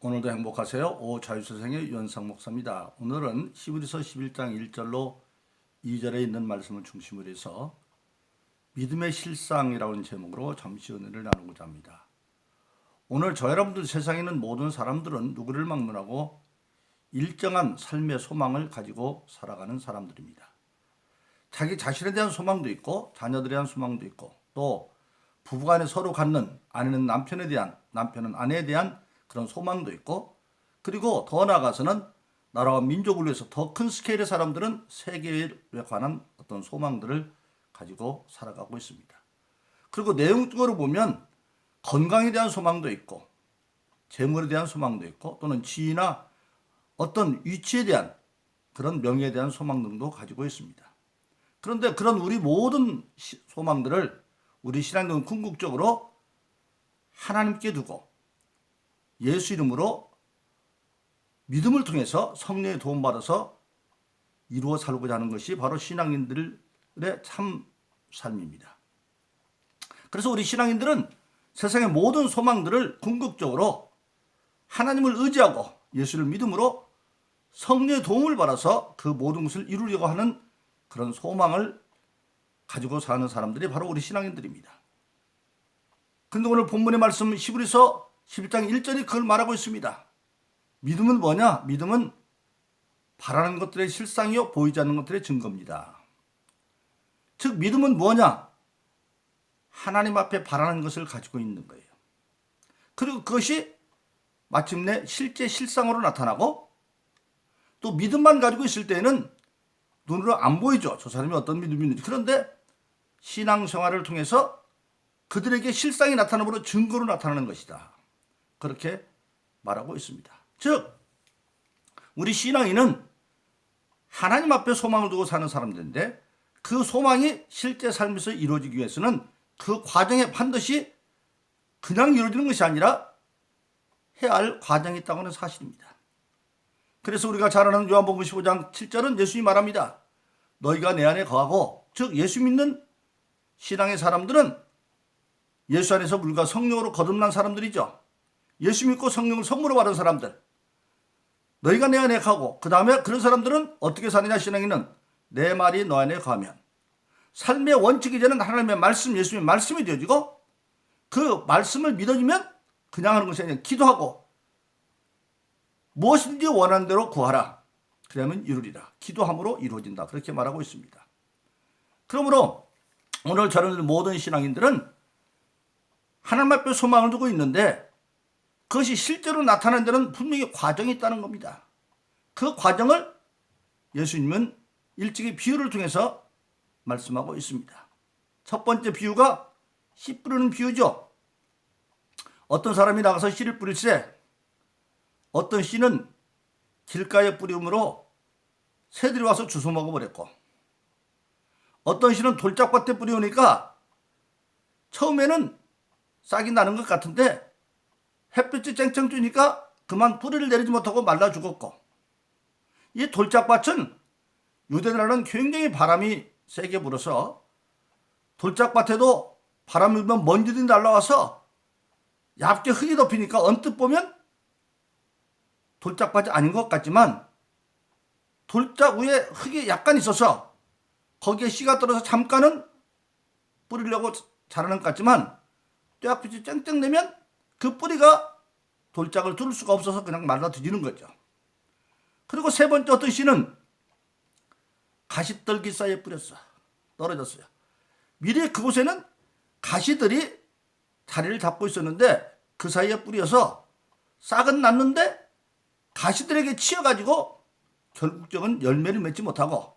오늘도 행복하세요. 오자유세상의 유현상 목사입니다. 오늘은 히브리서 11장 1절로 2절에 있는 말씀을 중심으로 해서 믿음의 실상이라고 하는 제목으로 잠시 은혜를 나누고자 합니다. 오늘 저 여러분들 세상에 있는 모든 사람들은 누구를 막론하고 일정한 삶의 소망을 가지고 살아가는 사람들입니다. 자기 자신에 대한 소망도 있고 자녀들에 대한 소망도 있고 또 부부간에 서로 갖는 아내는 남편에 대한 남편은 아내에 대한 그런 소망도 있고 그리고 더 나아가서는 나라와 민족을 위해서 더 큰 스케일의 사람들은 세계에 관한 어떤 소망들을 가지고 살아가고 있습니다. 그리고 내용적으로 보면 건강에 대한 소망도 있고 재물에 대한 소망도 있고 또는 지위나 어떤 위치에 대한 그런 명예에 대한 소망 등도 가지고 있습니다. 그런데 그런 우리 모든 소망들을 우리 신앙은 궁극적으로 하나님께 두고 예수 이름으로 믿음을 통해서 성령의 도움받아서 이루어 살고자 하는 것이 바로 신앙인들의 참 삶입니다. 그래서 우리 신앙인들은 세상의 모든 소망들을 궁극적으로 하나님을 의지하고 예수를 믿음으로 성령의 도움을 받아서 그 모든 것을 이루려고 하는 그런 소망을 가지고 사는 사람들이 바로 우리 신앙인들입니다. 그런데 오늘 본문의 말씀 히브리서 11장 1절이 그걸 말하고 있습니다. 믿음은 뭐냐? 믿음은 바라는 것들의 실상이요 보이지 않는 것들의 증거입니다. 즉 믿음은 뭐냐? 하나님 앞에 바라는 것을 가지고 있는 거예요. 그리고 그것이 마침내 실제 실상으로 나타나고 또 믿음만 가지고 있을 때에는 눈으로 안 보이죠. 저 사람이 어떤 믿음이 있는지. 그런데 신앙생활을 통해서 그들에게 실상이 나타남으로 증거로 나타나는 것이다. 그렇게 말하고 있습니다. 즉 우리 신앙인은 하나님 앞에 소망을 두고 사는 사람들인데 그 소망이 실제 삶에서 이루어지기 위해서는 그 과정에 반드시 그냥 이루어지는 것이 아니라 해야 할 과정이 있다고 하는 사실입니다. 그래서 우리가 잘 아는 요한복음 15장 7절은 예수님이 말합니다. 너희가 내 안에 거하고 즉 예수 믿는 신앙의 사람들은 예수 안에서 물과 성령으로 거듭난 사람들이죠. 예수 믿고 성령을 선물로 받은 사람들. 너희가 내 안에 거하고 그 다음에 그런 사람들은 어떻게 사느냐 신앙인은 내 말이 너 안에 거하면 삶의 원칙이 되는 하나님의 말씀 예수님의 말씀이 되어지고 그 말씀을 믿어지면 그냥 하는 것이 아니라 기도하고 무엇이든지 원하는 대로 구하라. 그러면 이루리라. 기도함으로 이루어진다. 그렇게 말하고 있습니다. 그러므로 오늘 저는 모든 신앙인들은 하나님 앞에 소망을 두고 있는데 그것이 실제로 나타나는 데는 분명히 과정이 있다는 겁니다. 그 과정을 예수님은 일찍이 비유를 통해서 말씀하고 있습니다. 첫 번째 비유가 씨 뿌리는 비유죠. 어떤 사람이 나가서 씨를 뿌릴세 어떤 씨는 길가에 뿌림으로 새들이 와서 주워 먹어버렸고 어떤 씨는 돌짝밭에 뿌리우니까 처음에는 싹이 나는 것 같은데 햇빛이 쨍쨍 쬐니까 그만 뿌리를 내리지 못하고 말라 죽었고 이 돌짝밭은 유대나라는 굉장히 바람이 세게 불어서 돌짝밭에도 바람 불면 먼지들이 날라와서 얇게 흙이 덮이니까 언뜻 보면 돌짝밭이 아닌 것 같지만 돌짝 위에 흙이 약간 있어서 거기에 씨가 떨어져 잠깐은 뿌리려고 자라는 것 같지만 떼약빛이 쨍쨍 내면 그 뿌리가 돌짝을 뚫을 수가 없어서 그냥 말라 뒤지는 거죠. 그리고 세 번째 어떤 씨는 가시떨기 사이에 뿌렸어. 떨어졌어요. 미리 그곳에는 가시들이 자리를 잡고 있었는데 그 사이에 뿌려서 싹은 났는데 가시들에게 치여가지고 결국적은 열매를 맺지 못하고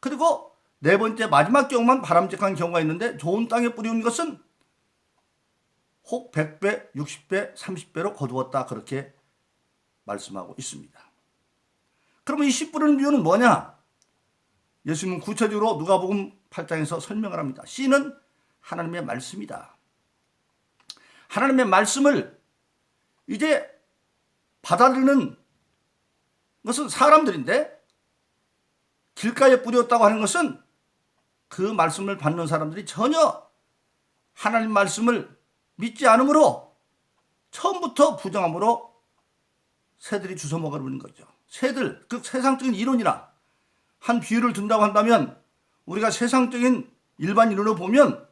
그리고 네 번째 마지막 경우만 바람직한 경우가 있는데 좋은 땅에 뿌리는 것은 혹 100배, 60배, 30배로 거두었다. 그렇게 말씀하고 있습니다. 그러면 이 씨 뿌리는 비유는 뭐냐? 예수님은 구체적으로 누가복음 8장에서 설명을 합니다. 씨는 하나님의 말씀이다. 하나님의 말씀을 이제 받아들이는 것은 사람들인데 길가에 뿌렸다고 하는 것은 그 말씀을 받는 사람들이 전혀 하나님 말씀을 믿지 않으므로 처음부터 부정함으로 새들이 주워 먹어버리는 거죠. 새들, 그 세상적인 이론이나 한 비유를 든다고 한다면 우리가 세상적인 일반 이론을 보면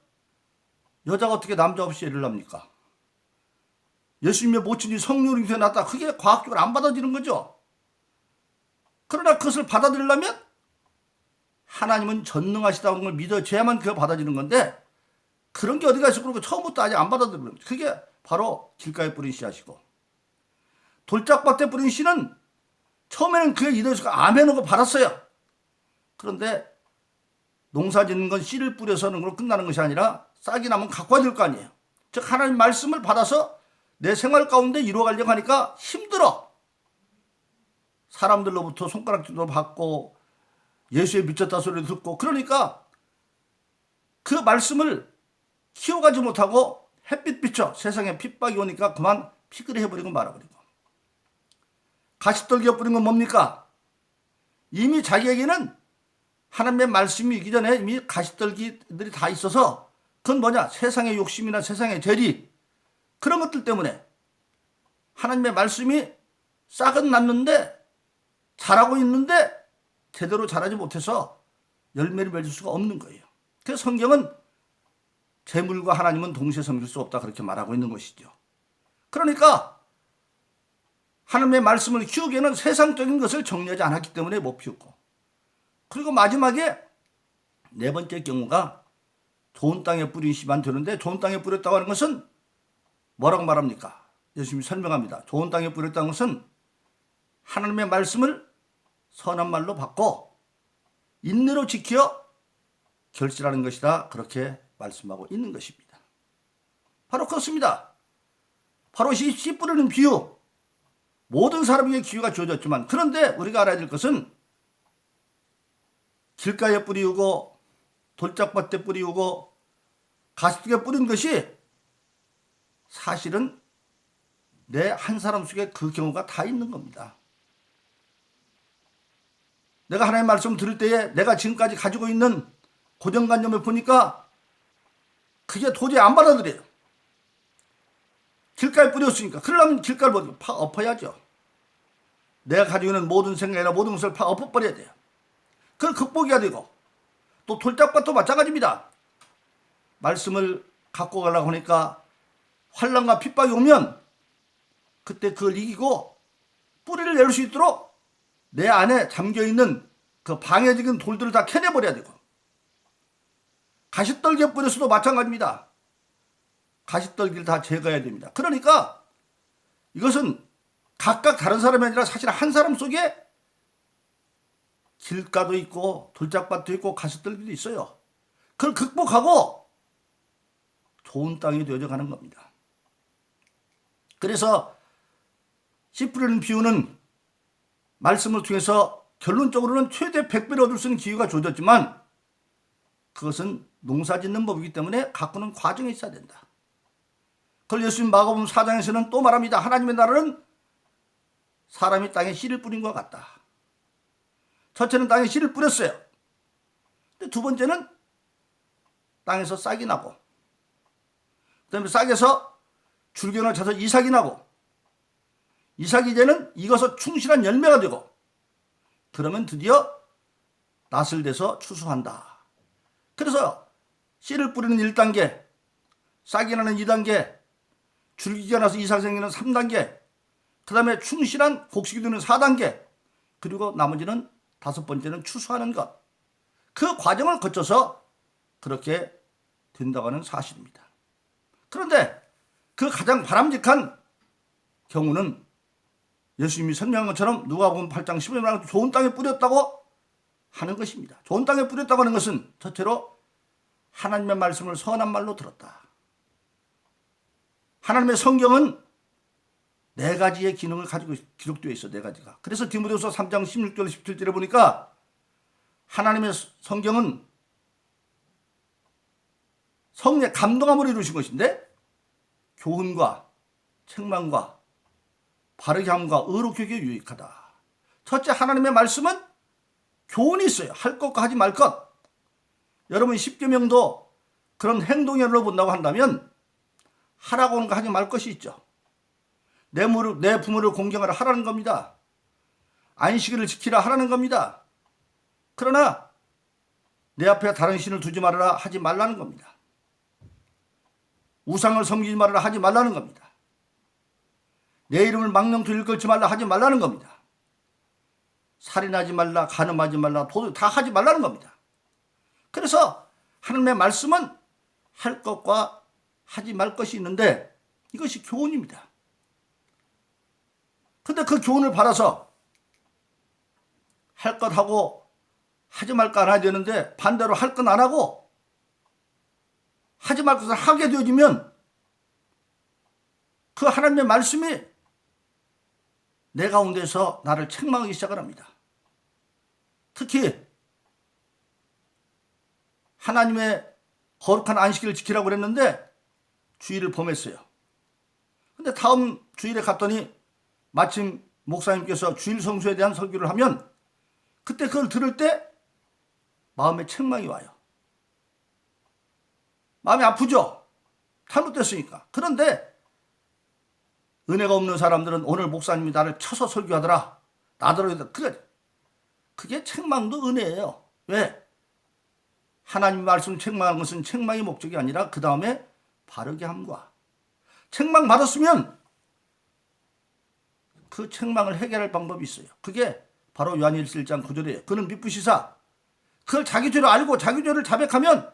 여자가 어떻게 남자 없이 애를 낳습니까? 예수님의 모친이 성령이 태어났다. 그게 과학적으로 안 받아들이는 거죠. 그러나 그것을 받아들이려면 하나님은 전능하시다는 걸 믿어줘야만 그걸 받아들이는 건데 그런 게 어디가 있어. 그러고 처음부터 아직 안 받아들이는 거죠. 그게 바로 길가에 뿌린 씨앗이고 돌짝밭에 뿌린 씨는 처음에는 그의 이도에서가 아멘하는 거 받았어요. 그런데 농사 짓는 건 씨를 뿌려서 하는 걸로 끝나는 것이 아니라 싹이 나면 갖고 와야 될 거 아니에요. 즉 하나님 말씀을 받아서 내 생활 가운데 이루어가려고 하니까 힘들어. 사람들로부터 손가락질도 받고 예수에 미쳤다 소리를 듣고 그러니까 그 말씀을 키워가지 못하고 햇빛 비춰 세상에 핍박이 오니까 그만 피그레 해버리고 말아버리고 가시떨기에 뿌린 건 뭡니까? 이미 자기에게는 하나님의 말씀이 있기 전에 이미 가시떨기들이 다 있어서 그건 뭐냐? 세상의 욕심이나 세상의 죄리 그런 것들 때문에 하나님의 말씀이 싹은 났는데 자라고 있는데 제대로 자라지 못해서 열매를 맺을 수가 없는 거예요. 그래서 성경은 재물과 하나님은 동시에 섬길 수 없다 그렇게 말하고 있는 것이죠. 그러니까 하나님의 말씀을 키우기에는 세상적인 것을 정리하지 않았기 때문에 못 피웠고 그리고 마지막에 네 번째 경우가 좋은 땅에 뿌린 씨만 되는데 좋은 땅에 뿌렸다고 하는 것은 뭐라고 말합니까? 예수님이 설명합니다. 좋은 땅에 뿌렸다는 것은 하나님의 말씀을 선한 말로 받고 인내로 지켜 결실하는 것이다. 그렇게 말씀하고 있는 것입니다. 바로 그렇습니다. 바로 씨 뿌리는 비유. 모든 사람에게 기회가 주어졌지만 그런데 우리가 알아야 될 것은 길가에 뿌리우고 돌짝밭에 뿌리우고 가시떡에 뿌린 것이 사실은 내 한 사람 속에 그 경우가 다 있는 겁니다. 내가 하나님의 말씀 들을 때에 내가 지금까지 가지고 있는 고정관념을 보니까 그게 도저히 안 받아들여요. 길가에 뿌렸으니까. 그러려면 길가를 파 엎어야죠. 내가 가지고 있는 모든 생각이나 모든 것을 파 엎어버려야 돼요. 그걸 극복해야 되고 또 돌짝밭도 마찬가지입니다. 말씀을 갖고 가려고 하니까 환난과 핍박이 오면 그때 그걸 이기고 뿌리를 내릴 수 있도록 내 안에 잠겨있는 그 방해적인 돌들을 다 캐내버려야 되고 가시떨기에 뿌려서도 마찬가지입니다. 가시떨기를 다 제거해야 됩니다. 그러니까 이것은 각각 다른 사람이 아니라 사실 한 사람 속에 길가도 있고 돌짝밭도 있고 가시떨기도 있어요. 그걸 극복하고 좋은 땅이 되어져 가는 겁니다. 그래서 씨 뿌리는 비유는 말씀을 통해서 결론적으로는 최대 100배를 얻을 수 있는 기회가 주어졌지만 그것은 농사 짓는 법이기 때문에 가꾸는 과정이 있어야 된다. 그걸 예수님 마가복음 4장에서는 또 말합니다. 하나님의 나라는 사람이 땅에 씨를 뿌린 것 같다. 첫째는 땅에 씨를 뿌렸어요. 근데 두 번째는 땅에서 싹이 나고 그 다음에 싹에서 줄기가 차서 이삭이 나고 이삭이 이제는 익어서 충실한 열매가 되고 그러면 드디어 낫을 대서 추수한다. 그래서 씨를 뿌리는 1단계, 싹이 나는 2단계, 줄기가 나서 이삭이 생기는 3단계, 그 다음에 충실한 곡식이 되는 4단계, 그리고 나머지는 5번째는 추수하는 것. 그 과정을 거쳐서 그렇게 된다고 하는 사실입니다. 그런데 그 가장 바람직한 경우는 예수님이 설명한 것처럼 누가복음 8장 15절에 말하는 좋은 땅에 뿌렸다고 하는 것입니다. 좋은 땅에 뿌렸다고 하는 것은 첫째로 하나님의 말씀을 선한 말로 들었다. 하나님의 성경은 네 가지의 기능을 가지고 기록되어 있어. 네 가지가. 그래서 디모데후서 3장 16절 17절에 보니까 하나님의 성경은 성령의 감동함으로 이루신 것인데 교훈과 책망과 바르게 함과 의롭게 하기에 유익하다. 첫째, 하나님의 말씀은 교훈이 있어요. 할 것과 하지 말 것. 여러분 10계명도 그런 행동열로 본다고 한다면 하라고 하는 거 하지 말 것이 있죠. 내 부모를 공경하라 하라는 겁니다. 안식일을 지키라 하라는 겁니다. 그러나 내 앞에 다른 신을 두지 말아라 하지 말라는 겁니다. 우상을 섬기지 말아라 하지 말라는 겁니다. 내 이름을 망령토 일컬지 말라 하지 말라는 겁니다. 살인하지 말라, 간음하지 말라, 도둑 다 하지 말라는 겁니다. 그래서 하나님의 말씀은 할 것과 하지 말 것이 있는데 이것이 교훈입니다. 근데 그 교훈을 받아서 할 것 하고 하지 말 것 안 해야 되는데 반대로 할 건 안 하고 하지 말 것을 하게 되어지면 그 하나님의 말씀이 내 가운데서 나를 책망하기 시작을 합니다. 특히 하나님의 거룩한 안식일을 지키라고 그랬는데 주일을 범했어요. 근데 다음 주일에 갔더니 마침 목사님께서 주일 성수에 대한 설교를 하면 그때 그걸 들을 때 마음에 책망이 와요. 마음이 아프죠? 잘못됐으니까. 그런데 은혜가 없는 사람들은 오늘 목사님이 나를 쳐서 설교하더라. 나더러 그래. 그게 책망도 은혜예요. 왜? 하나님 말씀 책망하는 것은 책망이 목적이 아니라 그 다음에 바르게 함과 책망 받았으면 그 책망을 해결할 방법이 있어요. 그게 바로 요한일서 1장 9절이에요. 그는 미쁘시사 그걸 자기 죄를 알고 자기 죄를 자백하면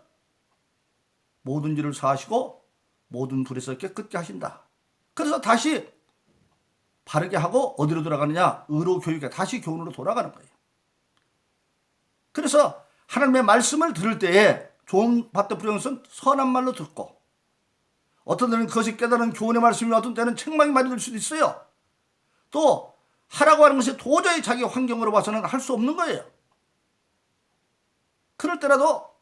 모든 죄를 사하시고 모든 불에서 깨끗게 하신다. 그래서 다시 바르게 하고 어디로 돌아가느냐? 의로 교육에 다시 교훈으로 돌아가는 거예요. 그래서 하나님의 말씀을 들을 때에 좋은 밭에 뿌리는 것은 선한 말로 듣고 어떤 때는 그것이 깨달은 교훈의 말씀이 어떤 때는 책망이 많이 될 수도 있어요. 또 하라고 하는 것이 도저히 자기 환경으로 봐서는 할 수 없는 거예요. 그럴 때라도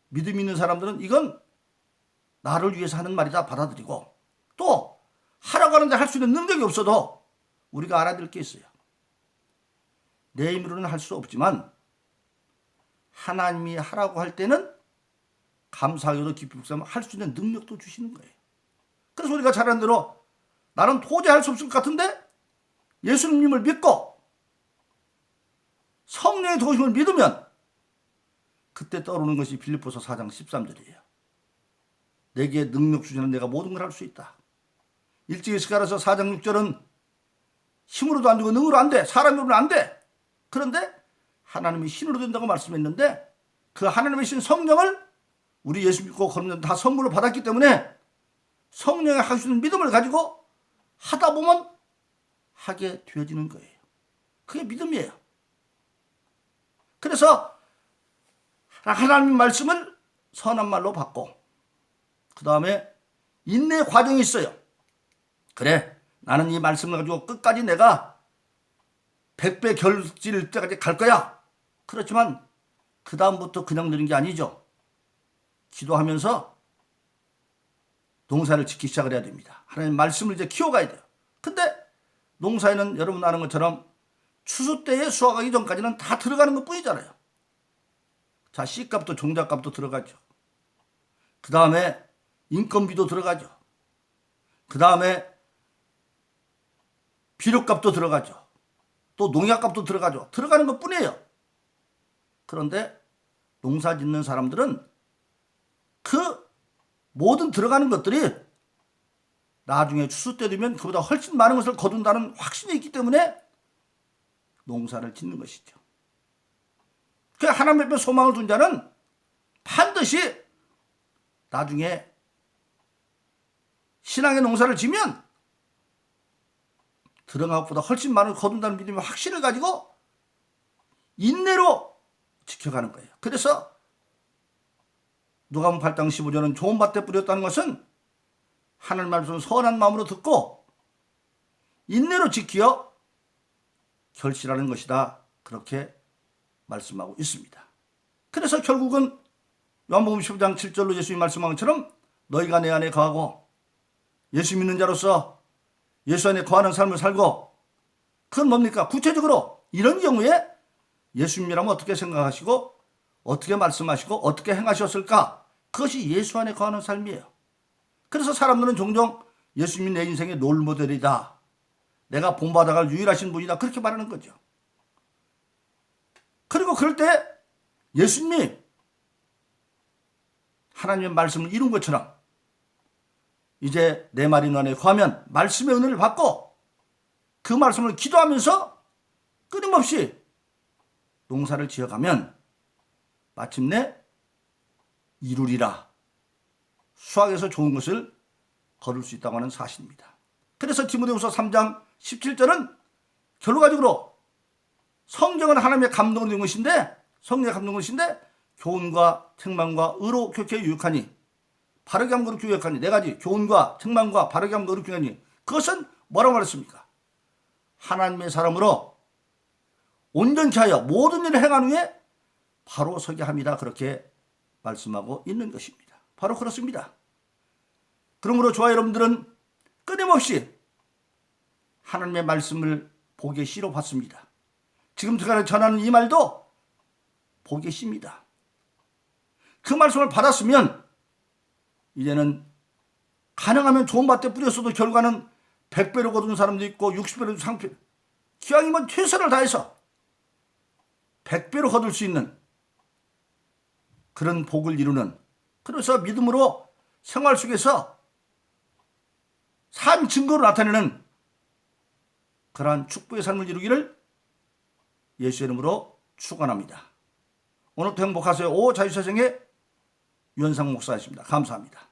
믿음 있는 사람들은 이건 나를 위해서 하는 말이다 받아들이고 또 하라고 하는데 할 수 있는 능력이 없어도 우리가 알아야 될 게 있어요. 내 힘으로는 할 수 없지만 하나님이 하라고 할 때는 감사하게도 깊이 묵상하면 할 수 있는 능력도 주시는 거예요. 그래서 우리가 잘 아는 대로 나는 도저히 할 수 없을 것 같은데 예수님을 믿고 성령의 도우심을 믿으면 그때 떠오르는 것이 빌립보서 4장 13절이에요. 내게 능력 주시는 내가 모든 걸 할 수 있다. 일찍이 스가랴서 4장 6절은 힘으로도 안 되고 능으로 안 돼. 사람으로는 안 돼. 그런데 하나님이 신으로 된다고 말씀했는데 그 하나님의 신 성령을 우리 예수 믿고 거듭난 다 선물로 받았기 때문에 성령의 하시는 믿음을 가지고 하다 보면 하게 되어지는 거예요. 그게 믿음이에요. 그래서 하나님의 말씀을 선한 말로 받고 그 다음에 인내의 과정이 있어요. 그래 나는 이 말씀을 가지고 끝까지 내가 100배 결질 때까지 갈 거야. 그렇지만 그 다음부터 그냥 되는 게 아니죠. 기도하면서 농사를 짓기 시작을 해야 됩니다. 하나님 말씀을 이제 키워가야 돼요. 근데 농사에는 여러분 아는 것처럼 추수 때에 수확하기 전까지는 다 들어가는 것 뿐이잖아요. 자, 씨값도 종잣값도 들어가죠. 그 다음에 인건비도 들어가죠. 그 다음에 비료값도 들어가죠. 또 농약값도 들어가죠. 들어가는 것 뿐이에요. 그런데 농사 짓는 사람들은 그 모든 들어가는 것들이 나중에 추수 때 되면 그보다 훨씬 많은 것을 거둔다는 확신이 있기 때문에 농사를 짓는 것이죠. 그 하나님 앞에 소망을 둔 자는 반드시 나중에 신앙의 농사를 지면 들어간 것보다 훨씬 많은 걸 거둔다는 믿음의 확신을 가지고 인내로 지켜가는 거예요. 그래서 누가복음 8장 15절은 좋은 밭에 뿌렸다는 것은 하나님 말씀을 선한 마음으로 듣고 인내로 지키어 결실하는 것이다. 그렇게 말씀하고 있습니다. 그래서 결국은 요한복음 15장 7절로 예수님이 말씀한 것처럼 너희가 내 안에 거하고 예수 믿는 자로서 예수 안에 거하는 삶을 살고 그건 뭡니까? 구체적으로 이런 경우에 예수님이라면 어떻게 생각하시고 어떻게 말씀하시고 어떻게 행하셨을까? 그것이 예수 안에 거하는 삶이에요. 그래서 사람들은 종종 예수님이 내 인생의 롤모델이다. 내가 본받아갈 유일하신 분이다. 그렇게 말하는 거죠. 그리고 그럴 때 예수님이 하나님의 말씀을 이룬 것처럼 이제 내 말이 너에 거하면 말씀의 은혜를 받고 그 말씀을 기도하면서 끊임없이 농사를 지어가면 마침내 이루리라. 수학에서 좋은 것을 거둘 수 있다고 하는 사실입니다. 그래서 디모데후서 3장 17절은 결론적으로 성경은 하나님의 감동을 준 것인데, 성령의 감동을 것인데 교훈과 책망과 의로 교육에 유익하니, 바르게 함과 의로 교육하니, 네 가지 교훈과 책망과 바르게 함과 의로 교육하니, 그것은 뭐라고 말했습니까? 하나님의 사람으로 온전케 하여 모든 일을 행한 후에 바로 서게 함이다. 그렇게 말씀하고 있는 것입니다. 바로 그렇습니다. 그러므로 저와 여러분들은 끊임없이 하나님의 말씀을 보기 씨로 받습니다. 지금 제가 전하는 이 말도 보기 씨입니다. 그 말씀을 받았으면 이제는 가능하면 좋은 밭에 뿌렸어도 결과는 100배로 거두는 사람도 있고 60배로 상패, 기왕이면 최선을 다해서 100배로 거둘 수 있는 그런 복을 이루는, 그래서 믿음으로 생활 속에서 삶 증거로 나타내는 그러한 축복의 삶을 이루기를 예수의 이름으로 축원합니다. 오늘도 행복하세요. 오 자유세상의 유현상 목사였습니다. 감사합니다.